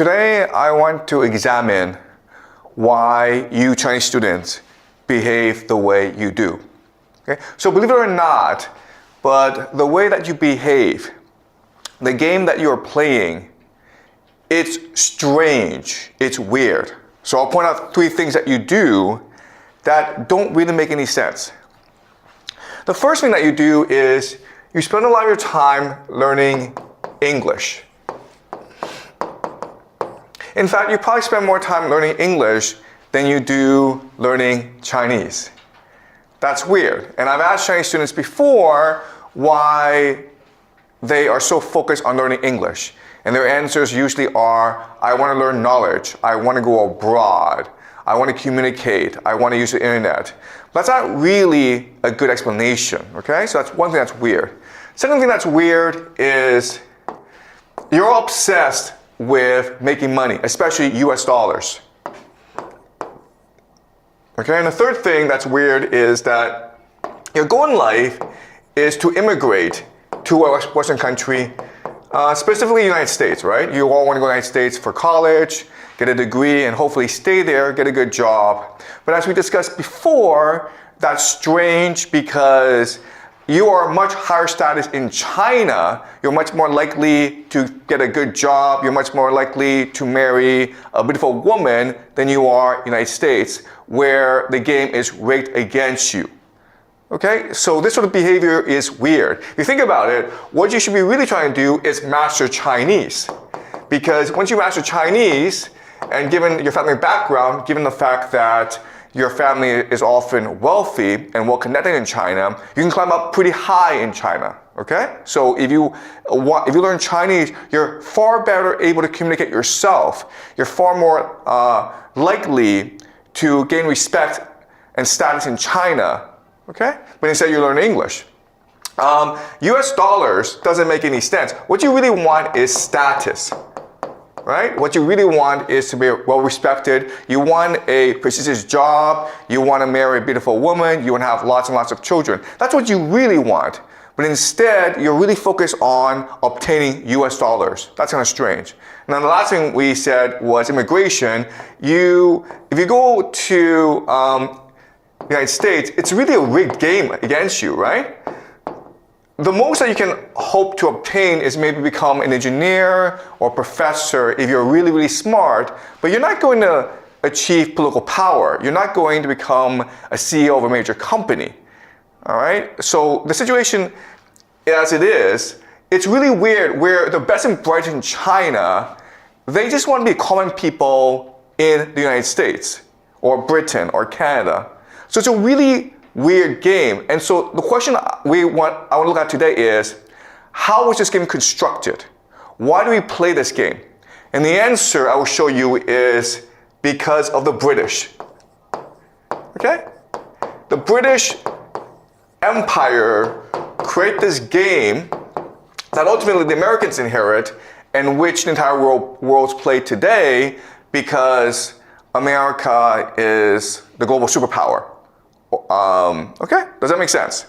Today I want to examine why you Chinese students behave the way you do. Okay? So believe it or not, but the way that you behave, the game that you're playing, it's strange, it's weird. So I'll point out 3 things that you do that don't really make any sense. The first thing that you do is you spend a lot of your time learning English. In fact, you probably spend more time learning English than you do learning Chinese. That's weird. And I've asked Chinese students before why they are so focused on learning English. And their answers usually are, I want to learn knowledge, I want to go abroad, I want to communicate, I want to use the internet. But that's not really a good explanation, okay? So that's one thing that's weird. Second thing that's weird is you're obsessed with making money, especially US dollars. Okay, and the third thing that's weird is that your goal in life is to immigrate to a Western country, specifically the United States, right? You all want to go to the United States for college, get a degree, and hopefully stay there, get a good job. But as we discussed before, that's strange because you are much higher status in China. You're much more likely to get a good job. You're much more likely to marry a beautiful woman than you are in the United States, where the game is rigged against you. Okay, so this sort of behavior is weird. If you think about it, what you should be really trying to do is master Chinese. Because once you master Chinese, and given your family background, given the fact that your family is often wealthy and well connected in China, you can climb up pretty high in China, okay? So if you learn Chinese, you're far better able to communicate yourself. You're far more likely to gain respect and status in China, okay? But instead you learn English. US dollars doesn't make any sense. What you really want is status. Right? What you really want is to be well respected. You want a prestigious job. You want to marry a beautiful woman. You want to have lots and lots of children. That's what you really want. But instead, you're really focused on obtaining US dollars. That's kind of strange. And then the last thing we said was immigration. If you go to the United States, it's really a rigged game against you, right? The most that you can hope to obtain is maybe become an engineer or professor if you're really, really smart, but you're not going to achieve political power. You're not going to become a CEO of a major company, all right? So the situation as it is, it's really weird where the best and brightest in China, they just want to be common people in the United States or Britain or Canada. So it's a really weird game. And so the question I want to look at today is, how was this game constructed? Why do we play this game? And the answer I will show you is because of the British. Okay? The British Empire created this game that ultimately the Americans inherit, and which the entire world's played today because America is the global superpower. Okay, does that make sense?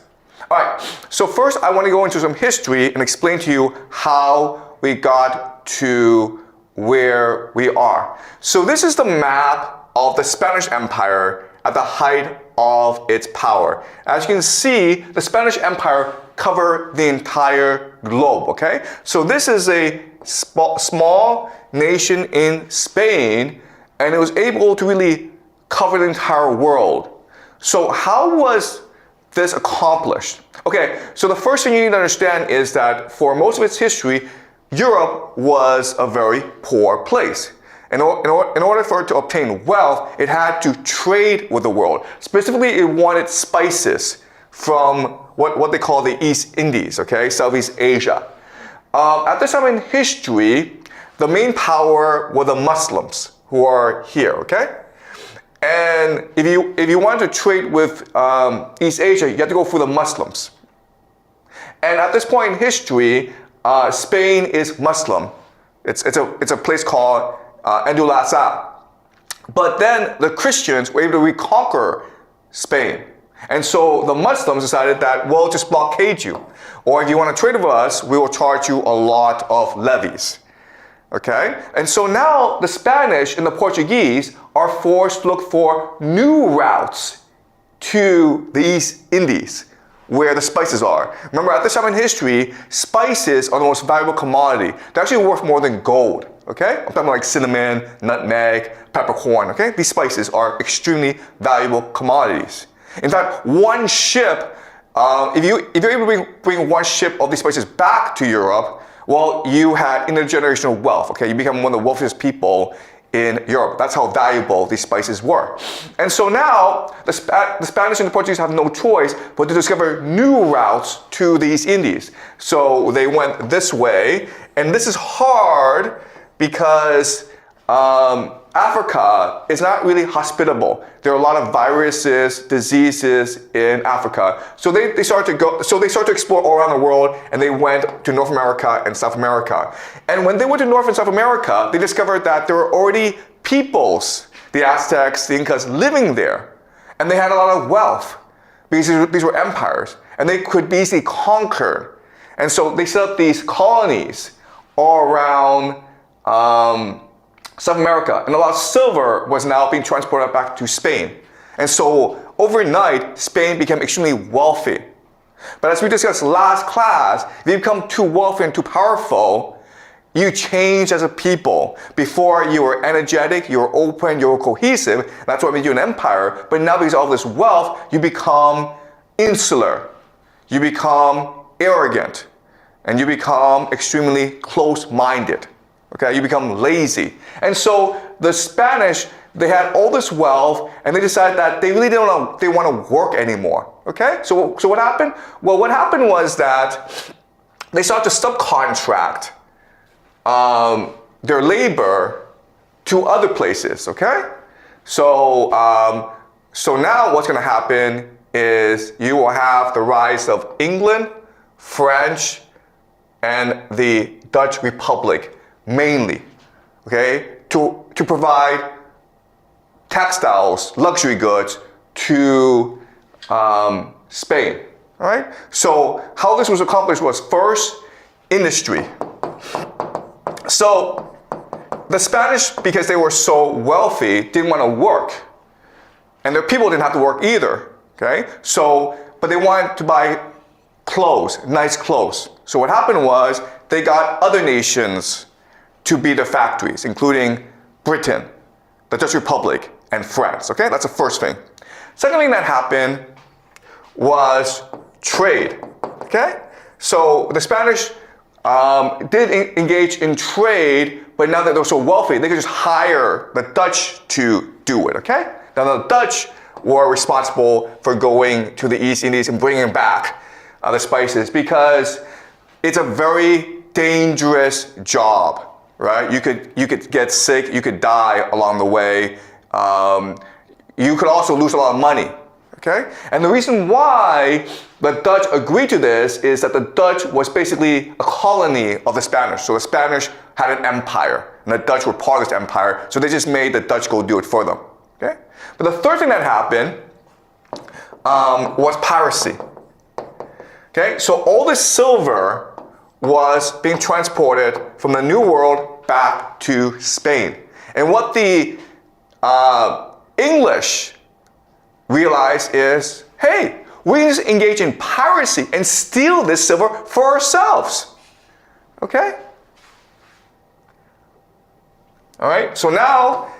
All right, so first I want to go into some history and explain to you how we got to where we are. So this is the map of the Spanish Empire at the height of its power. As you can see, the Spanish Empire covered the entire globe, okay? So this is a small nation in Spain, and it was able to really cover the entire world. So how was this accomplished? Okay, so the first thing you need to understand is that for most of its history, Europe was a very poor place. In order for it to obtain wealth, it had to trade with the world. Specifically, it wanted spices from what they call the East Indies, okay, Southeast Asia. At this time in history, the main power were the Muslims who are here, okay? And if you want to trade with East Asia, you have to go through the Muslims. And at this point in history, Spain is Muslim. It's a place called Andalusia. But then the Christians were able to reconquer Spain. And so the Muslims decided that we'll just blockade you. Or if you want to trade with us, we will charge you a lot of levies. Okay? And so now the Spanish and the Portuguese are forced to look for new routes to the East Indies, where the spices are. Remember, at this time in history, spices are the most valuable commodity. They're actually worth more than gold. Okay? I'm talking like cinnamon, nutmeg, peppercorn. Okay? These spices are extremely valuable commodities. In fact, one ship, if you're able to bring one ship of these spices back to Europe, well, you had intergenerational wealth. Okay? You become one of the wealthiest people in Europe. That's how valuable these spices were. And so now, the Spanish and the Portuguese have no choice but to discover new routes to the East Indies. So they went this way, and this is hard because Africa is not really hospitable. There are a lot of viruses, diseases in Africa. So they started to explore all around the world, and they went to North America and South America. And when they went to North and South America, they discovered that there were already peoples, the Aztecs, the Incas, living there. And they had a lot of wealth because these were empires, and they could be easily conquered. And so they set up these colonies all around South America, and a lot of silver was now being transported back to Spain. And so overnight, Spain became extremely wealthy. But as we discussed last class, if you become too wealthy and too powerful, you change as a people. Before you were energetic, you were open, you were cohesive. That's what made you an empire. But now because of all this wealth, you become insular. You become arrogant. And you become extremely close-minded. Okay, you become lazy. And so the Spanish, they had all this wealth, and they decided that they really want to work anymore. Okay, so what happened? Well, what happened was that they started to subcontract their labor to other places. Okay, so now what's going to happen is you will have the rise of England, French, and the Dutch Republic. Mainly, okay, to provide textiles, luxury goods to Spain, all right? So how this was accomplished was first, industry. So the Spanish, because they were so wealthy, didn't want to work. And their people didn't have to work either, okay? So, but they wanted to buy clothes, nice clothes. So what happened was they got other nations to be their factories, including Britain, the Dutch Republic, and France. Okay, that's the first thing. Second thing that happened was trade. Okay, so the Spanish did engage in trade, but now that they're so wealthy, they could just hire the Dutch to do it. Okay, now the Dutch were responsible for going to the East Indies and bringing back the spices because it's a very dangerous job. Right? You could get sick, you could die along the way. You could also lose a lot of money. Okay? And the reason why the Dutch agreed to this is that the Dutch was basically a colony of the Spanish. So the Spanish had an empire, and the Dutch were part of this empire, so they just made the Dutch go do it for them. Okay? But the third thing that happened was piracy. Okay? So all this silver was being transported from the New World back to Spain. And what the English realized is, hey, we can just engage in piracy and steal this silver for ourselves. Okay? All right, so now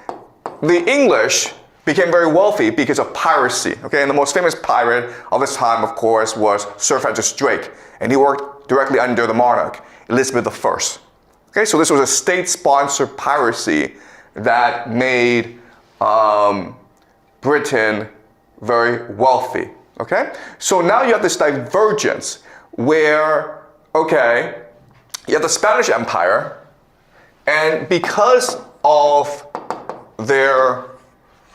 the English became very wealthy because of piracy. Okay, and the most famous pirate of this time, of course, was Sir Francis Drake. And he worked directly under the monarch, Elizabeth I. Okay, so this was a state-sponsored piracy that made Britain very wealthy. Okay, so now you have this divergence where, okay, you have the Spanish Empire, and because of their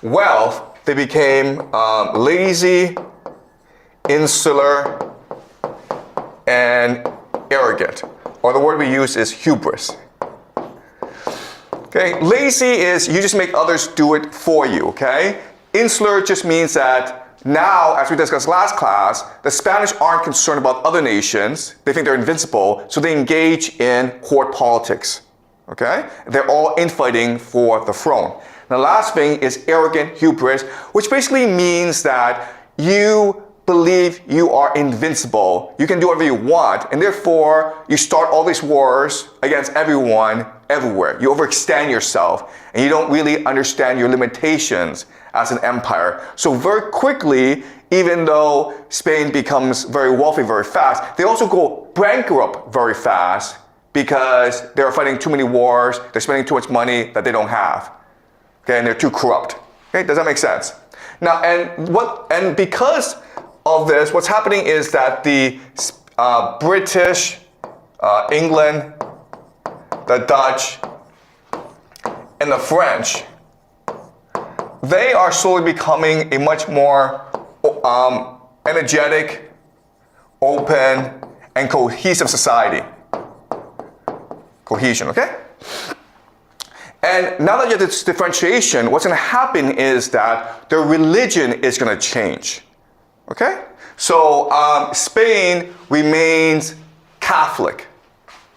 wealth, they became lazy, insular, and arrogant. Or the word we use is hubris. Okay, lazy is you just make others do it for you, okay? Insular just means that now, as we discussed last class, the Spanish aren't concerned about other nations. They think they're invincible, so they engage in court politics. Okay? They're all infighting for the throne. The last thing is arrogant hubris, which basically means that you believe you are invincible. You can do whatever you want, and therefore you start all these wars against everyone, everywhere. You overextend yourself, and you don't really understand your limitations as an empire. So very quickly, even though Spain becomes very wealthy very fast, they also go bankrupt very fast because they're fighting too many wars, they're spending too much money that they don't have. Okay, and they're too corrupt. Okay, does that make sense? Now, and because of this, what's happening is that the British, England, the Dutch, and the French, they are slowly becoming a much more energetic, open, and cohesive society. Cohesion, okay? And now that you have this differentiation, what's going to happen is that their religion is going to change. Okay? So Spain remains Catholic.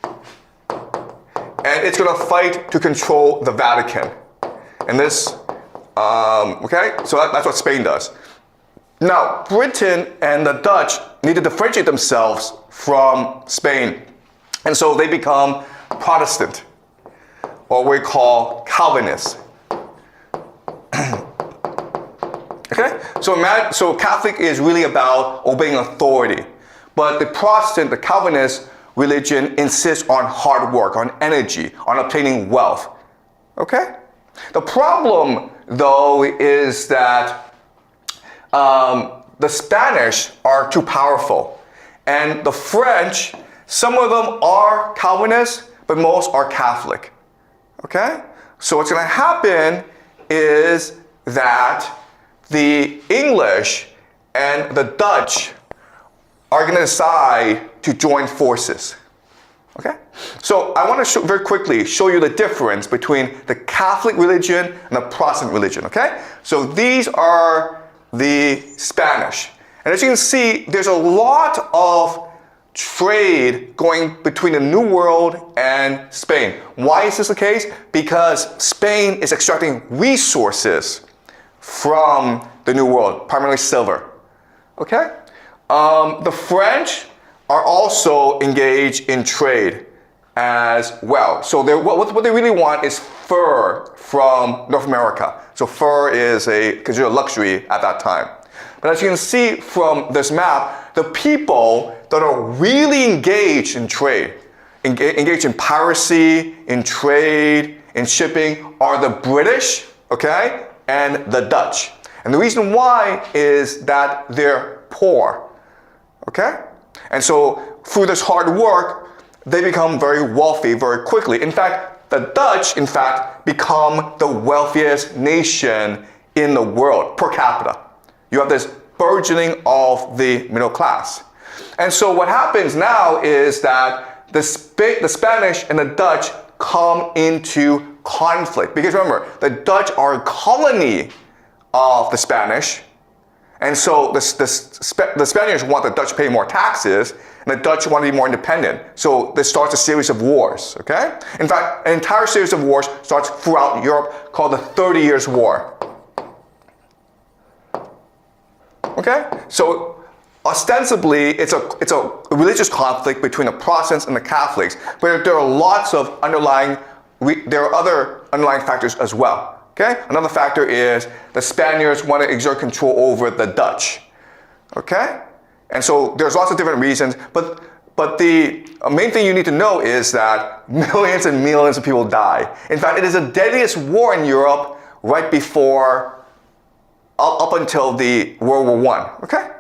And it's going to fight to control the Vatican. And this, okay? So that's what Spain does. Now, Britain and the Dutch need to differentiate themselves from Spain. And so they become Protestant, or we call Calvinists. Okay? So Catholic is really about obeying authority. But the Protestant, the Calvinist religion insists on hard work, on energy, on obtaining wealth. Okay? The problem, though, is that the Spanish are too powerful. And the French, some of them are Calvinists, but most are Catholic. Okay? So what's going to happen is that the English and the Dutch are going to decide to join forces. Okay? So I want to very quickly show you the difference between the Catholic religion and the Protestant religion. Okay? So these are the Spanish. And as you can see, there's a lot of trade going between the New World and Spain. Why is this the case? Because Spain is extracting resources from the New World, primarily silver. Okay? The French are also engaged in trade as well. So what they really want is fur from North America. So fur is considered a luxury at that time. But as you can see from this map, the people that are really engaged in trade, engaged in piracy, in trade, in shipping, are the British, okay, and the Dutch. And the reason why is that they're poor, okay? And so through this hard work, they become very wealthy very quickly. In fact, the Dutch, become the wealthiest nation in the world per capita. You have this burgeoning of the middle class. And so what happens now is that the Spanish and the Dutch come into conflict. Because remember, the Dutch are a colony of the Spanish. And so the Spaniards want the Dutch to pay more taxes, and the Dutch want to be more independent. So this starts a series of wars, okay? In fact, an entire series of wars starts throughout Europe called the 30 Years' War. Okay? So ostensibly, it's a religious conflict between the Protestants and the Catholics, but there are lots of there are other underlying factors as well. Okay? Another factor is the Spaniards want to exert control over the Dutch. Okay? And so there's lots of different reasons, but the main thing you need to know is that millions and millions of people die. In fact, it is the deadliest war in Europe right before, up until the World War I. Okay?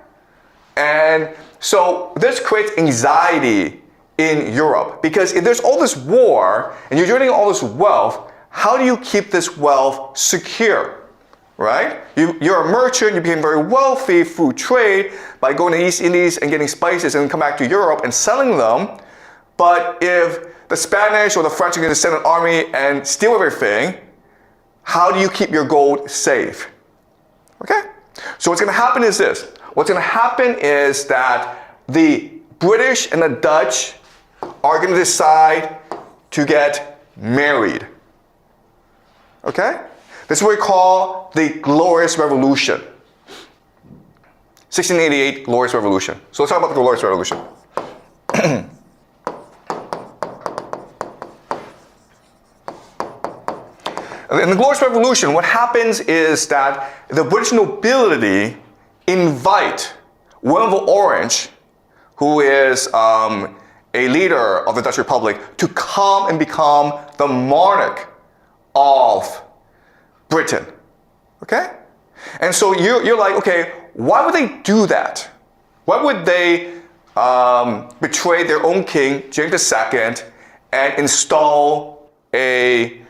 And so this creates anxiety in Europe, because if there's all this war and you're generating all this wealth, how do you keep this wealth secure, right? You're a merchant, you became very wealthy through trade by going to the East Indies and getting spices and then come back to Europe and selling them. But if the Spanish or the French are going to send an army and steal everything, how do you keep your gold safe? Okay? So what's going to happen is this. What's going to happen is that the British and the Dutch are going to decide to get married. Okay? This is what we call the Glorious Revolution. 1688 Glorious Revolution. So let's talk about the Glorious Revolution. In the Glorious Revolution, what happens is that the British nobility invite William of Orange, who is a leader of the Dutch Republic, to come and become the monarch of Britain. Okay? And so you're like, okay, why would they do that? Why would they betray their own king, James II, and install a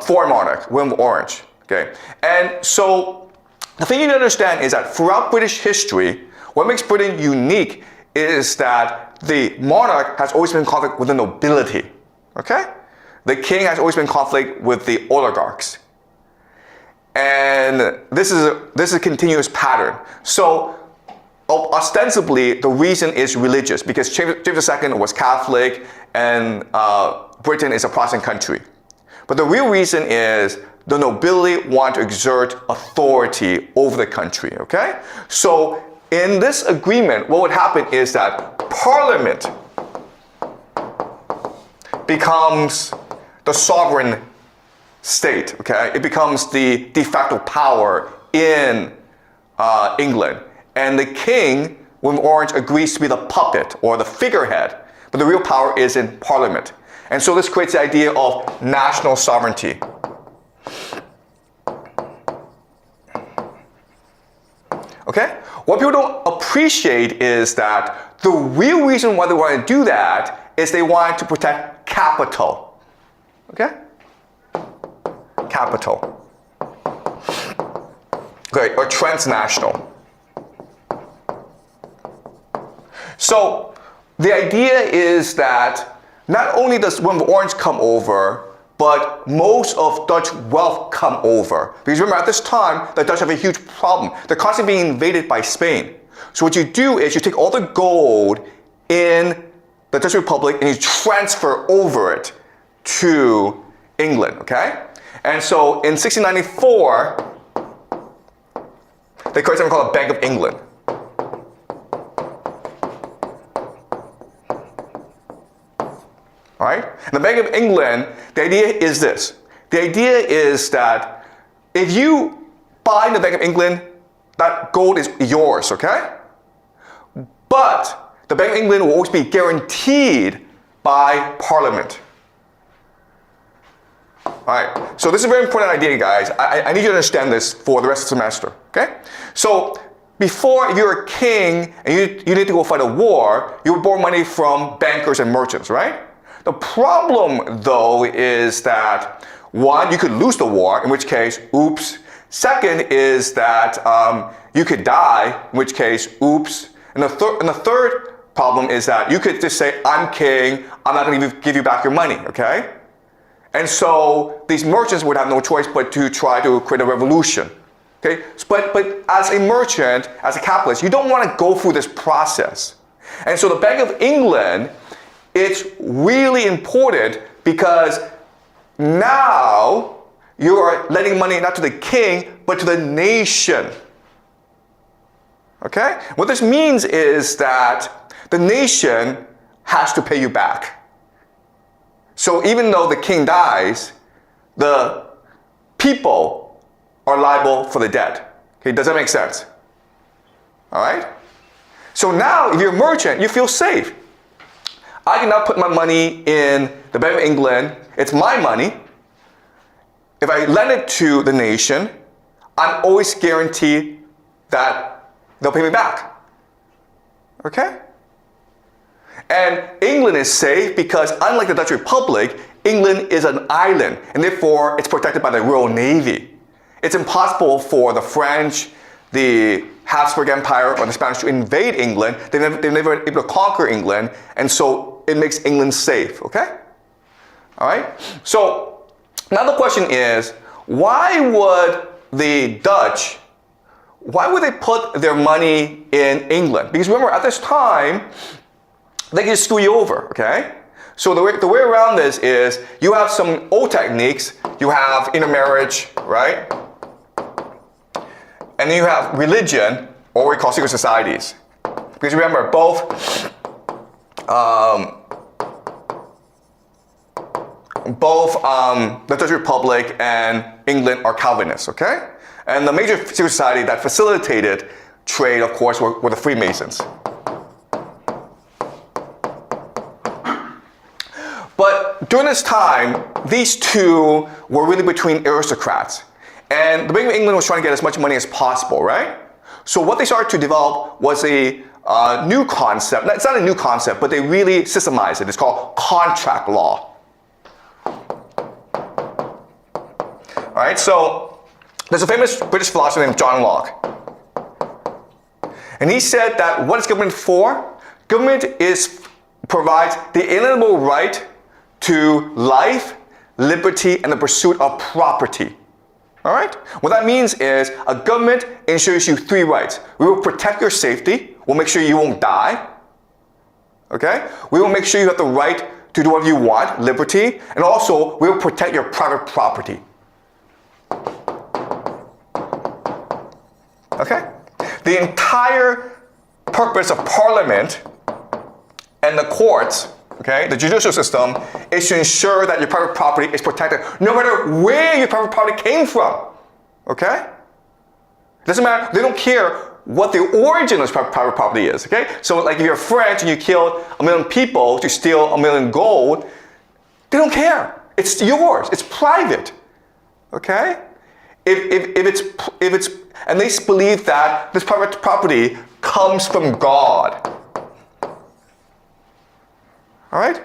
foreign monarch, William of Orange? Okay? And so the thing you need to understand is that throughout British history, what makes Britain unique is that the monarch has always been in conflict with the nobility. Okay? The king has always been in conflict with the oligarchs. And this is a continuous pattern. So ostensibly, the reason is religious because James II was Catholic and Britain is a Protestant country. But the real reason is the nobility want to exert authority over the country, okay? So in this agreement, what would happen is that Parliament becomes the sovereign state, okay? It becomes the de facto power in England. And the king, William of Orange, agrees to be the puppet or the figurehead, but the real power is in Parliament. And so this creates the idea of national sovereignty. Okay? What people don't appreciate is that the real reason why they want to do that is they want to protect capital. Okay? Capital. Okay, or transnational. So the idea is that not only does William of Orange come over, but most of Dutch wealth come over. Because remember, at this time, the Dutch have a huge problem. They're constantly being invaded by Spain. So what you do is you take all the gold in the Dutch Republic and you transfer over it to England, okay? And so in 1694, they create something called a Bank of England. All right? And the Bank of England, the idea is this. The idea is that if you buy in the Bank of England, that gold is yours, okay? But the Bank of England will always be guaranteed by Parliament. All right, so this is a very important idea, guys. I need you to understand this for the rest of the semester, okay? So before, if you're a king and you need to go fight a war, you would borrow money from bankers and merchants, right? The problem, though, is that, one, you could lose the war, in which case, oops. Second is that you could die, in which case, oops. And the third problem is that you could just say, I'm king, I'm not going to give you back your money, okay? And so these merchants would have no choice but to try to create a revolution, okay? But as a merchant, as a capitalist, you don't want to go through this process. And so the Bank of England, it's really important because now you are lending money not to the king, but to the nation. Okay? What this means is that the nation has to pay you back. So even though the king dies, the people are liable for the debt. Okay, does that make sense? All right? So now, if you're a merchant, you feel safe. I can now put my money in the Bank of England. It's my money. If I lend it to the nation, I'm always guaranteed that they'll pay me back. Okay? And England is safe because, unlike the Dutch Republic, England is an island, and therefore it's protected by the Royal Navy. It's impossible for the French, the Habsburg Empire, or the Spanish to invade England. They've never been able to conquer England, and so it makes England safe, okay? All right? So now the question is, why would the Dutch, why would they put their money in England? Because remember, at this time, they can just screw you over, okay? So the way around this is you have some old techniques. You have intermarriage, right? And then you have religion, or what we call secret societies. Because remember, both the Dutch Republic and England are Calvinists, okay? And the major secret society that facilitated trade, of course, were the Freemasons. But during this time, these two were really between aristocrats. And the Bank of England was trying to get as much money as possible, right? So what they started to develop was a new concept. It's not a new concept, but they really systemized it. It's called contract law. All right, so there's a famous British philosopher named John Locke. And he said that what is government for? Government provides the inalienable right to life, liberty, and the pursuit of property. All right? What that means is a government ensures you 3 rights. We will protect your safety. We'll make sure you won't die. Okay? We will make sure you have the right to do whatever you want, liberty, and also we will protect your private property. Okay? The entire purpose of Parliament and the courts, okay, the judicial system, is to ensure that your private property is protected no matter where your private property came from. Okay? Doesn't matter, they don't care what the origin of private property is. Okay? So like if you're French and you killed 1 million people to steal 1 million gold, they don't care. It's yours. It's private. Okay? If it's and they believe that this private property comes from God. All right?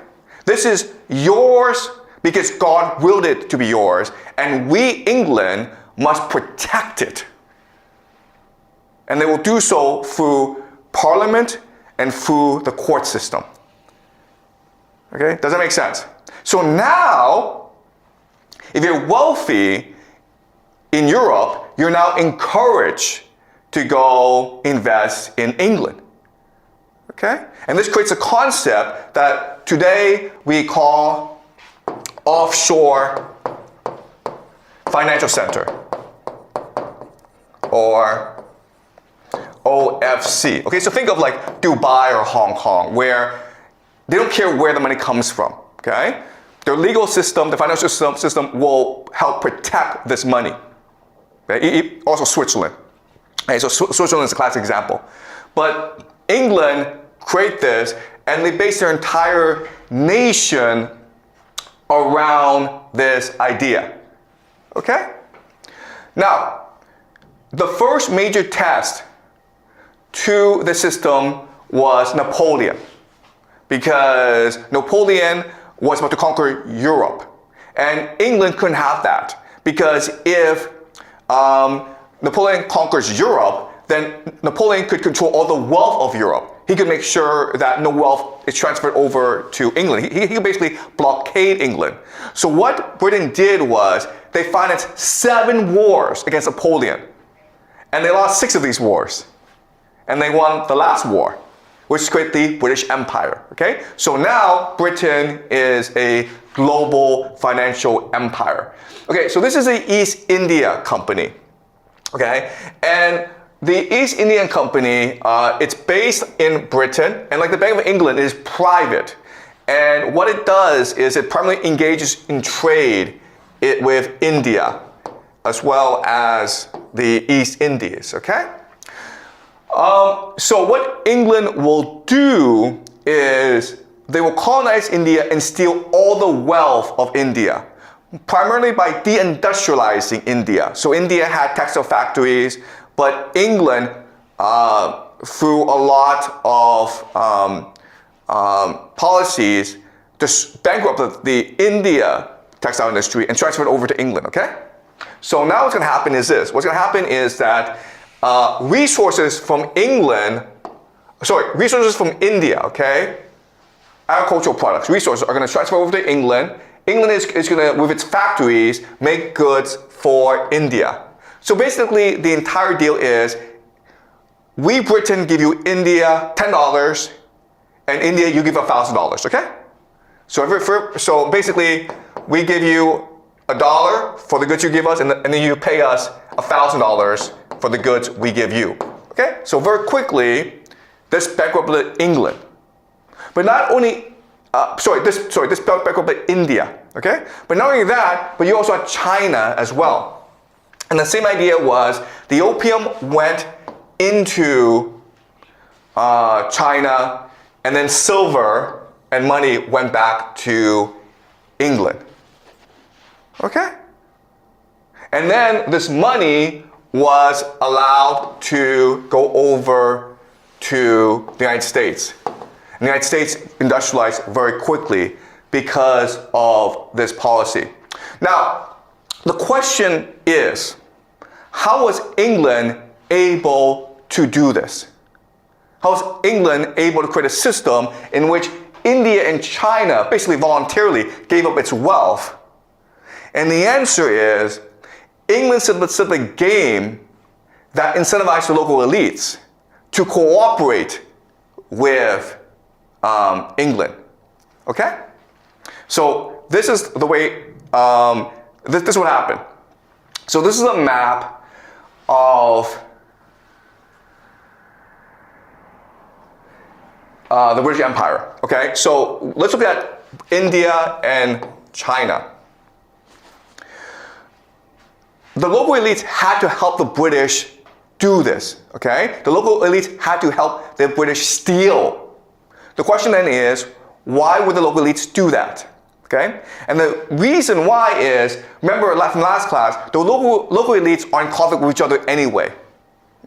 This is yours because God willed it to be yours, and we, England, must protect it. And they will do so through Parliament and through the court system. Okay? Does that make sense? So now, if you're wealthy in Europe, you're now encouraged to go invest in England. Okay? And this creates a concept that today we call offshore financial center, or OFC. Okay, so think of like Dubai or Hong Kong, where they don't care where the money comes from. Okay? Their legal system, the financial system will help protect this money. Okay? Also Switzerland. Okay, so Switzerland is a classic example. But England create this, and they base their entire nation around this idea. Okay? Now, the first major test to the system was Napoleon, because Napoleon was about to conquer Europe. And England couldn't have that, because if Napoleon conquers Europe, then Napoleon could control all the wealth of Europe. He could make sure that no wealth is transferred over to England. He could basically blockade England. So what Britain did was they financed 7 wars against Napoleon. And they lost 6 of these wars. And they won the last war, which created the British Empire. Okay? So now Britain is a global financial empire. Okay, so this is the East India Company. Okay? And the East Indian Company, it's based in Britain, and like the Bank of England, it is private. And what it does is it primarily engages in trade with India, as well as the East Indies, okay? So what England will do is they will colonize India and steal all the wealth of India, primarily by deindustrializing India. So India had textile factories, but England, through a lot of policies, just bankrupted the India textile industry and transferred it over to England, okay? So now what's going to happen is this. What's going to happen is that resources from India, okay, agricultural products, resources are going to transfer over to England. England is going to, with its factories, make goods for India. So basically, the entire deal is, we, Britain, give you India $10, and India, you give $1,000, okay? So basically, we give you $1 for the goods you give us, and then you pay us $1,000 for the goods we give you. Okay? So very quickly, this bankrupted England. But not only, this bankrupted India. Okay? But not only that, but you also had China as well. And the same idea was the opium went into China, and then silver and money went back to England. Okay? And then this money was allowed to go over to the United States. And the United States industrialized very quickly because of this policy. Now, the question is, how was England able to do this? How was England able to create a system in which India and China basically voluntarily gave up its wealth? And the answer is, England set up a game that incentivized the local elites to cooperate with England. Okay? So this is the way, this is what happened. So this is a map of the British Empire. Okay? So let's look at India and China. The local elites had to help the British do this, okay? The local elites had to help the British steal. The question then is, why would the local elites do that, okay? And the reason why is, remember from last class, the local elites are in conflict with each other anyway,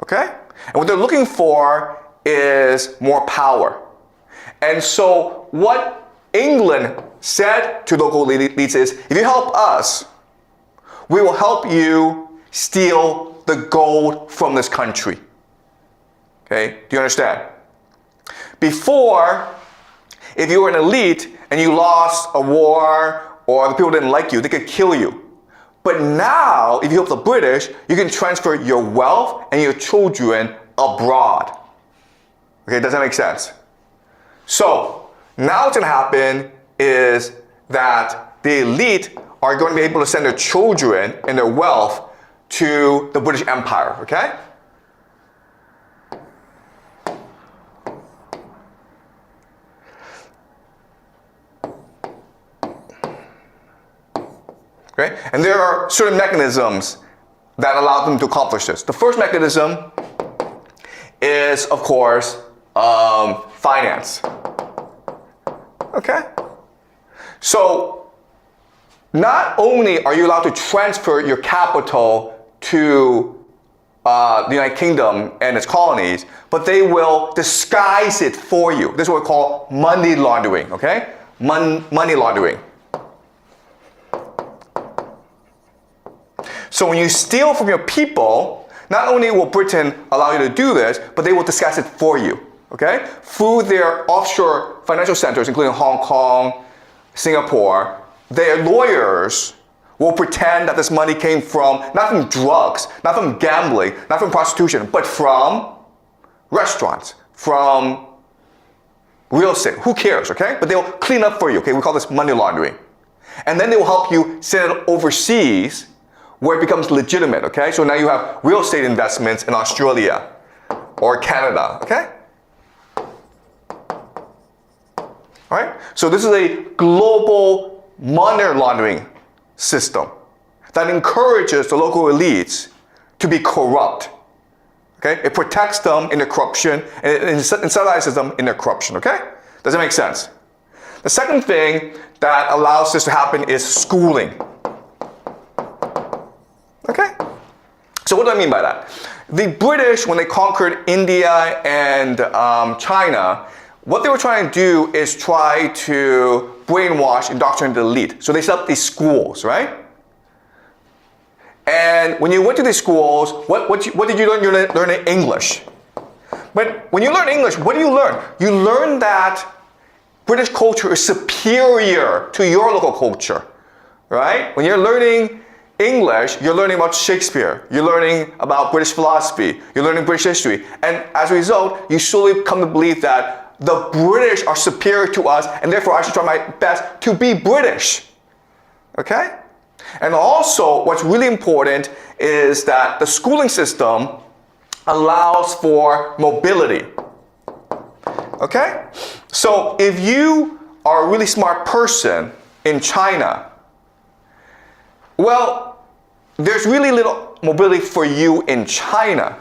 okay? And what they're looking for is more power. And so what England said to local elites is, if you help us, we will help you steal the gold from this country. Okay, do you understand? Before, if you were an elite and you lost a war or the people didn't like you, they could kill you. But now, if you help the British, you can transfer your wealth and your children abroad. Okay, does that make sense? So, now what's going to happen is that the elite are going to be able to send their children and their wealth to the British Empire, okay? Okay? And there are certain mechanisms that allow them to accomplish this. The first mechanism is, of course, finance. Okay? So, not only are you allowed to transfer your capital to the United Kingdom and its colonies, but they will disguise it for you. This is what we call money laundering, okay? Money laundering. So when you steal from your people, not only will Britain allow you to do this, but they will disguise it for you, okay? Through their offshore financial centers, including Hong Kong, Singapore, their lawyers will pretend that this money came from, not from drugs, not from gambling, not from prostitution, but from restaurants, from real estate. Who cares, okay? But they'll clean up for you, okay? We call this money laundering. And then they will help you send it overseas where it becomes legitimate, okay? So now you have real estate investments in Australia or Canada, okay? All right? So this is a global money laundering system that encourages the local elites to be corrupt. Okay? It protects them in their corruption and it incentivizes them in their corruption. Okay? Does that make sense? The second thing that allows this to happen is schooling. Okay? So what do I mean by that? The British, when they conquered India and China, what they were trying to do is try to brainwash, indoctrinate the elite. So they set up these schools, right? And when you went to these schools, what did you learn? You learned English. But when you learn English, what do you learn? You learn that British culture is superior to your local culture, right? When you're learning English, you're learning about Shakespeare, you're learning about British philosophy, you're learning British history, and as a result, you slowly come to believe that the British are superior to us, and therefore I should try my best to be British. Okay? And also, what's really important is that the schooling system allows for mobility. Okay? So if you are a really smart person in China, well, there's really little mobility for you in China.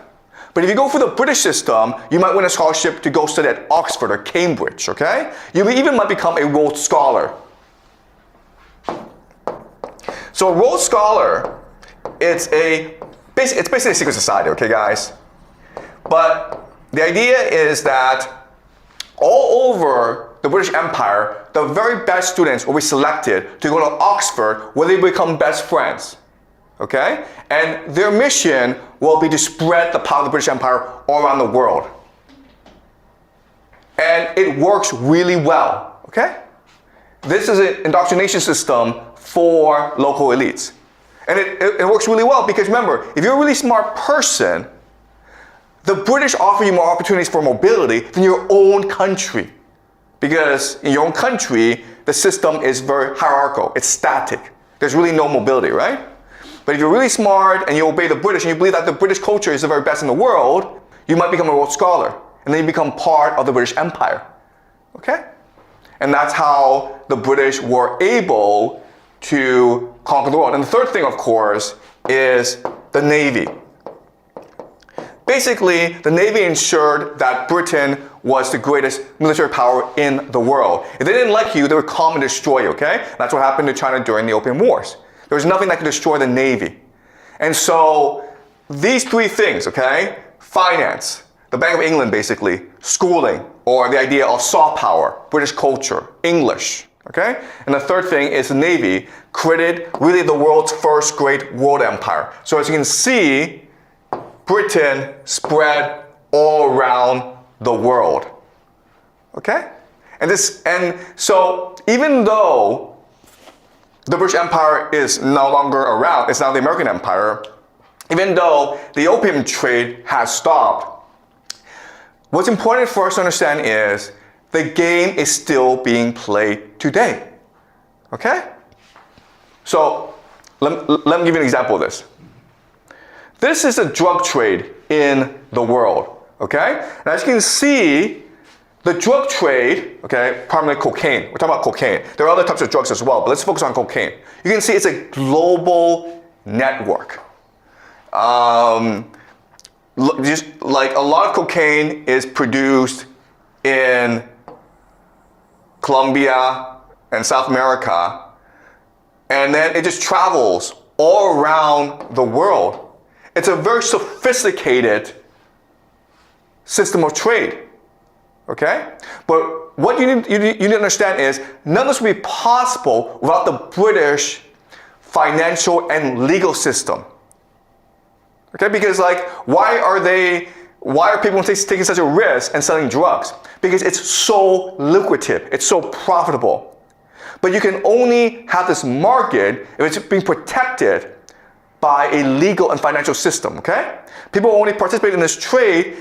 But if you go for the British system, you might win a scholarship to go study at Oxford or Cambridge, okay? You even might become a Rhodes Scholar. So a Rhodes Scholar, it's basically a secret society, okay, guys? But the idea is that all over the British Empire, the very best students will be selected to go to Oxford, where they become best friends. Okay? And their mission will be to spread the power of the British Empire all around the world. And it works really well. Okay? This is an indoctrination system for local elites. And it works really well because remember, if you're a really smart person, the British offer you more opportunities for mobility than your own country. Because in your own country, the system is very hierarchical. It's static. There's really no mobility, right? But if you're really smart and you obey the British and you believe that the British culture is the very best in the world, you might become a Rhodes Scholar. And then you become part of the British Empire. Okay? And that's how the British were able to conquer the world. And the third thing, of course, is the Navy. Basically, the Navy ensured that Britain was the greatest military power in the world. If they didn't like you, they would come and destroy you, okay? That's what happened to China during the Opium Wars. There was nothing that could destroy the Navy. And so, these three things, okay? Finance, the Bank of England basically, schooling, or the idea of soft power, British culture, English, okay? And the third thing is the Navy created really the world's first great world empire. So as you can see, Britain spread all around the world. Okay? And so even though the British Empire is no longer around, it's now the American Empire, even though the opium trade has stopped, what's important for us to understand is the game is still being played today. Okay? So let me give you an example of this. This is the drug trade in the world, okay? And as you can see, the drug trade, okay, primarily cocaine. We're talking about cocaine. There are other types of drugs as well, but let's focus on cocaine. You can see it's a global network. Just like a lot of cocaine is produced in Colombia and South America, and then it just travels all around the world. It's a very sophisticated system of trade, okay? But what you need to understand is none of this would be possible without the British financial and legal system, okay? Because like, why are people taking such a risk and selling drugs? Because it's so lucrative, it's so profitable. But you can only have this market if it's being protected by a legal and financial system, okay? People only participate in this trade.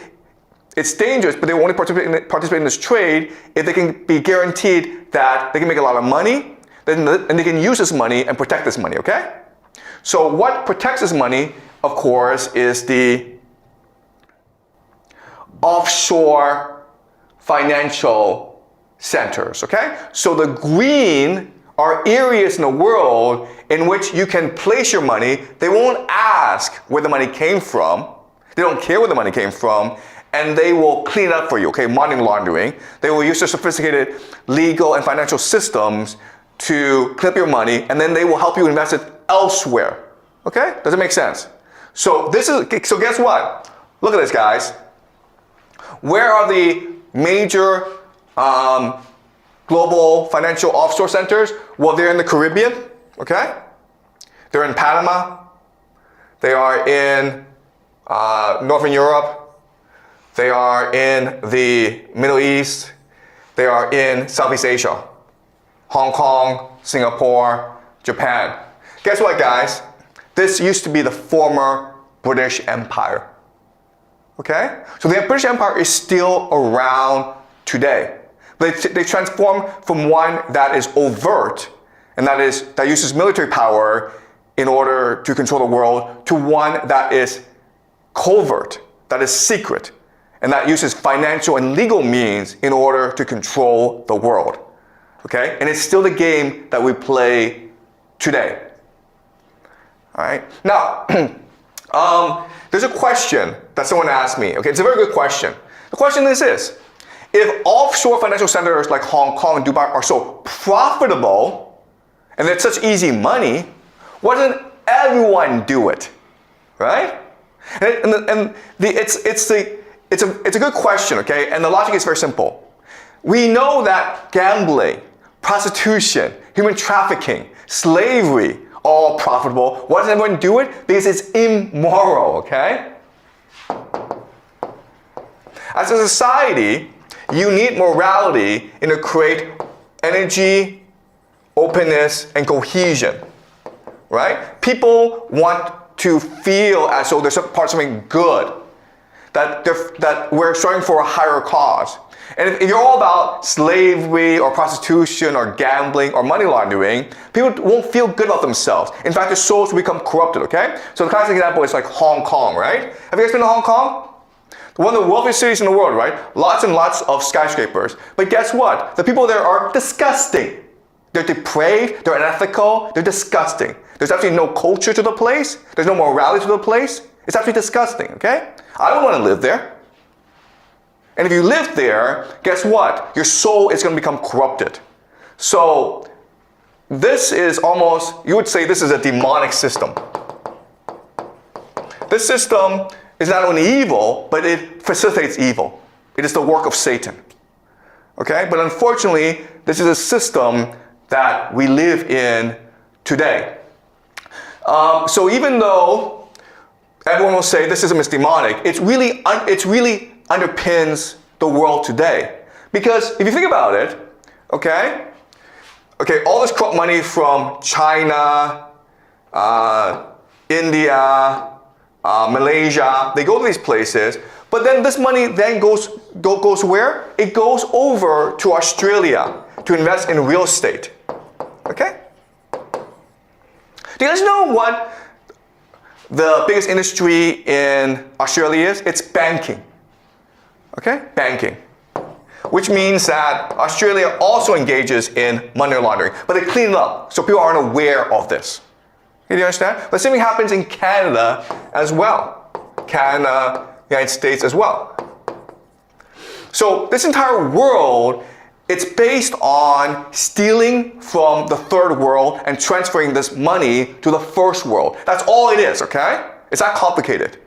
It's dangerous, but they will only participate in this trade if they can be guaranteed that they can make a lot of money, and they can use this money and protect this money, okay? So what protects this money, of course, is the offshore financial centers, okay? So the green are areas in the world in which you can place your money. They won't ask where the money came from. They don't care where the money came from, and they will clean it up for you, okay? Money laundering. They will use their sophisticated legal and financial systems to clean up your money, and then they will help you invest it elsewhere, okay? Does it make sense? So guess what? Look at this, guys. Where are the major global financial offshore centers? Well, they're in the Caribbean, okay? They're in Panama. They are in Northern Europe. They are in the Middle East. They are in Southeast Asia. Hong Kong, Singapore, Japan. Guess what, guys? This used to be the former British Empire. Okay? So the British Empire is still around today. They transform from one that is overt, and that uses military power in order to control the world, to one that is covert, that is secret, and that uses financial and legal means in order to control the world. Okay? And it's still the game that we play today. All right? Now, there's a question that someone asked me. Okay, it's a very good question. The question is this: if offshore financial centers like Hong Kong and Dubai are so profitable, and it's such easy money, why doesn't everyone do it? Right? It's a good question, okay? And the logic is very simple. We know that gambling, prostitution, human trafficking, slavery, all profitable. Why doesn't everyone do it? Because it's immoral, okay? As a society, you need morality in order to create energy, openness, and cohesion, right? People want to feel as though there's part of something good, that we're striving for a higher cause. And if you're all about slavery or prostitution or gambling or money laundering, people won't feel good about themselves. In fact, their souls will become corrupted, okay? So the classic example is like Hong Kong, right? Have you guys been to Hong Kong? One of the wealthiest cities in the world, right? Lots and lots of skyscrapers. But guess what? The people there are disgusting. They're depraved, they're unethical, they're disgusting. There's absolutely no culture to the place. There's no morality to the place. It's absolutely disgusting, okay? I don't want to live there. And if you live there, guess what? Your soul is going to become corrupted. So this is almost, you would say this is a demonic system. This system is not only evil, but it facilitates evil. It is the work of Satan. Okay? But unfortunately, this is a system that we live in today. So even though everyone will say this system is demonic, it's really underpins the world today. Because if you think about it, okay, all this corrupt money from China, India, Malaysia, they go to these places, but then this money then goes where? It goes over to Australia to invest in real estate. Okay? Do you guys know what the biggest industry in Australia is? It's banking. Okay? Banking. Which means that Australia also engages in money laundering, but they clean it up so people aren't aware of this. Okay, do you understand? The same thing happens in Canada as well. Canada, United States as well. So this entire world, it's based on stealing from the third world and transferring this money to the first world. That's all it is, okay? It's not complicated.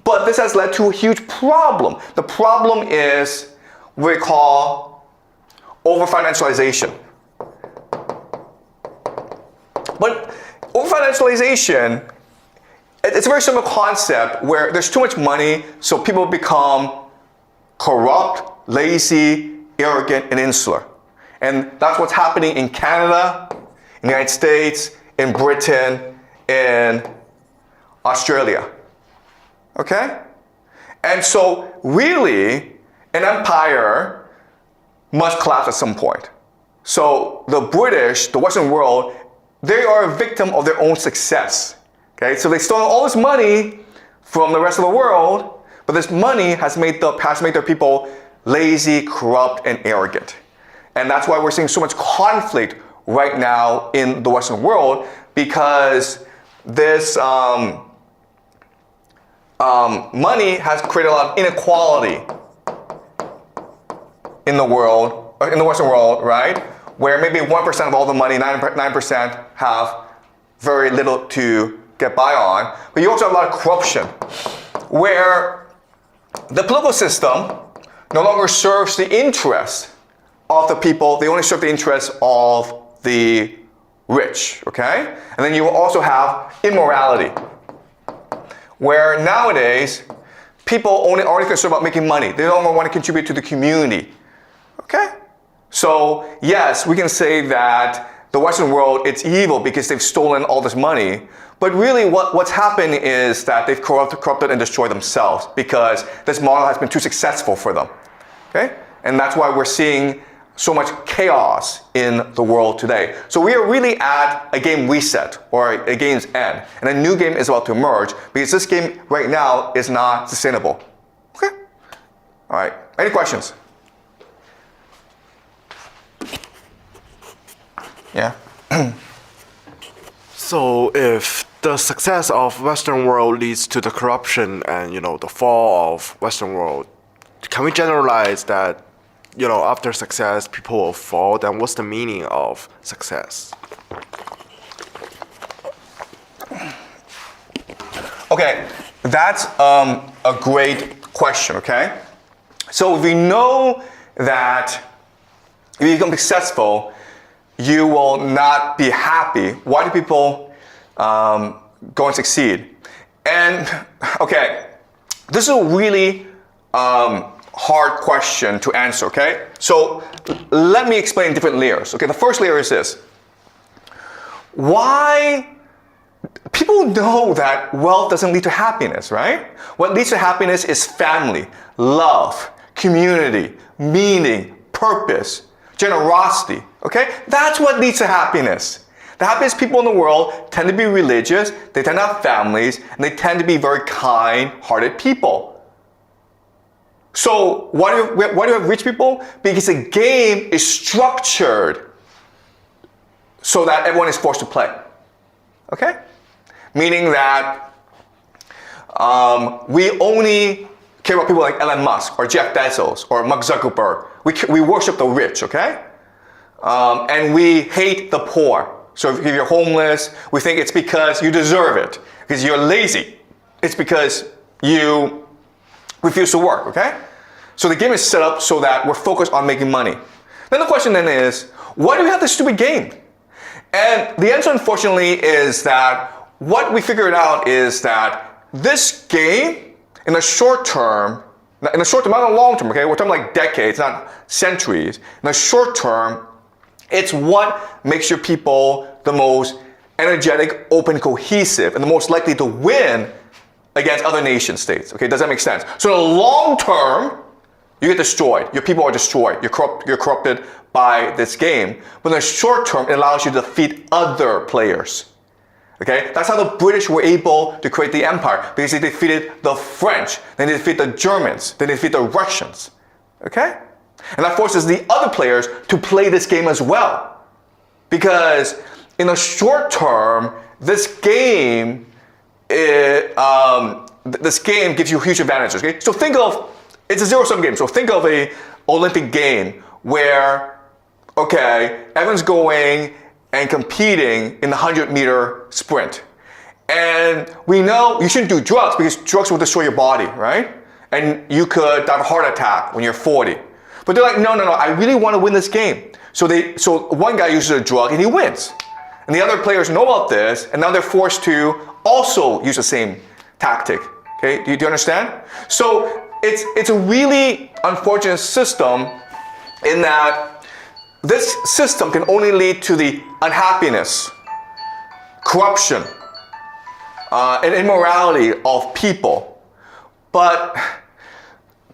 But this has led to a huge problem. The problem is what we call over-financialization. But over-financialization, it's a very simple concept where there's too much money, so people become corrupt, lazy, arrogant, and insular. And that's what's happening in Canada, in the United States, in Britain, in Australia. Okay? And so really, an empire must collapse at some point. So the British, the Western world, they are a victim of their own success. Okay? So they stole all this money from the rest of the world, but this money has made their people lazy, corrupt, and arrogant. And that's why we're seeing so much conflict right now in the Western world, because this money has created a lot of inequality in the world, in the Western world, right? Where maybe 1% of all the money, 9% have very little to get by on. But you also have a lot of corruption, where the political system no longer serves the interests of the people. They only serve the interests of the rich, okay? And then you will also have immorality, where nowadays people only are concerned about making money. They no longer want to contribute to the community, okay? So yes, we can say that the Western world, it's evil because they've stolen all this money. But really what's happened is that they've corrupted and destroyed themselves because this model has been too successful for them. Okay? And that's why we're seeing so much chaos in the world today. So we are really at a game reset, or a game's end. And a new game is about to emerge, because this game right now is not sustainable. Okay? All right. Any questions? Yeah? So if the success of Western world leads to the corruption and, the fall of Western world, can we generalize that, after success, people will fall? Then what's the meaning of success? Okay, that's a great question, okay? So if we know that if you become successful, you will not be happy, why do people go and succeed? And, okay, this is a really hard question to answer, okay? So let me explain different layers. Okay, the first layer is this. Why? People know that wealth doesn't lead to happiness, right? What leads to happiness is family, love, community, meaning, purpose, generosity, okay? That's what leads to happiness. The happiest people in the world tend to be religious, they tend to have families, and they tend to be very kind-hearted people. So why do you have rich people? Because the game is structured so that everyone is forced to play. Okay? Meaning that we only care about people like Elon Musk or Jeff Bezos or Mark Zuckerberg. We worship the rich, okay? And we hate the poor. So if you're homeless, we think it's because you deserve it, because you're lazy. It's because you refuse to work, okay? So the game is set up so that we're focused on making money. Then the question then is, why do we have this stupid game? And the answer, unfortunately, is that what we figured out is that this game, in the short term, not in the long term, okay? We're talking like decades, not centuries. In the short term, it's what makes your people the most energetic, open, cohesive, and the most likely to win against other nation states. Okay, does that make sense? So in the long term, you get destroyed. Your people are destroyed. You're corrupted by this game. But in the short term, it allows you to defeat other players. Okay, that's how the British were able to create the empire, because they defeated the French, then they defeated the Germans, then they defeated the Russians. Okay? And that forces the other players to play this game as well. Because in the short term, this game gives you huge advantages. Okay? So think of, it's a zero-sum game. So think of an Olympic game where, okay, everyone's going and competing in the 100-meter sprint. And we know you shouldn't do drugs because drugs will destroy your body, right? And you could die of a heart attack when you're 40. But they're like, no, I really want to win this game. So one guy uses a drug and he wins. And the other players know about this, and now they're forced to also use the same tactic. Okay, do you understand? So it's a really unfortunate system in that this system can only lead to the unhappiness, corruption, and immorality of people. But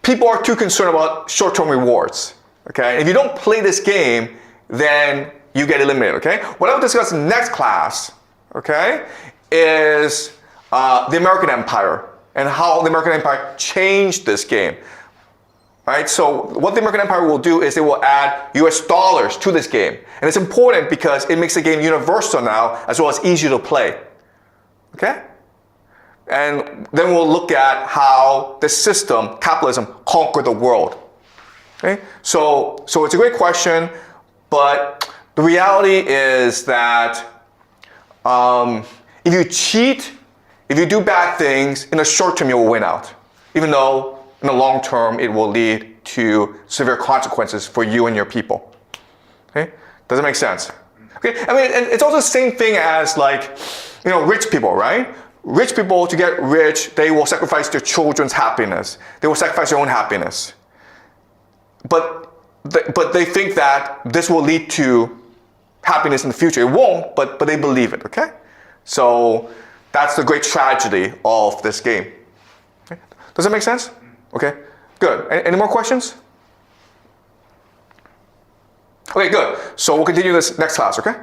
people are too concerned about short-term rewards. Okay? If you don't play this game, then you get eliminated. Okay? What I will discuss in the next class, okay, is the American Empire and how the American Empire changed this game. Right? So what the American Empire will do is they will add US dollars to this game. And it's important because it makes the game universal now, as well as easier to play. Okay? And then we'll look at how the system, capitalism, conquered the world. Okay? So it's a great question, but the reality is that if you cheat, if you do bad things, in the short term you will win out. Even though in the long term it will lead to severe consequences for you and your people. Okay? Does it make sense? Okay? I mean, and it's also the same thing as like, rich people, right? Rich people, to get rich, they will sacrifice their children's happiness. They will sacrifice their own happiness. But they think that this will lead to happiness in the future. It won't, but they believe it, okay? So that's the great tragedy of this game. Okay? Does that make sense? Okay, good. Any more questions? Okay, good. So we'll continue this next class, okay?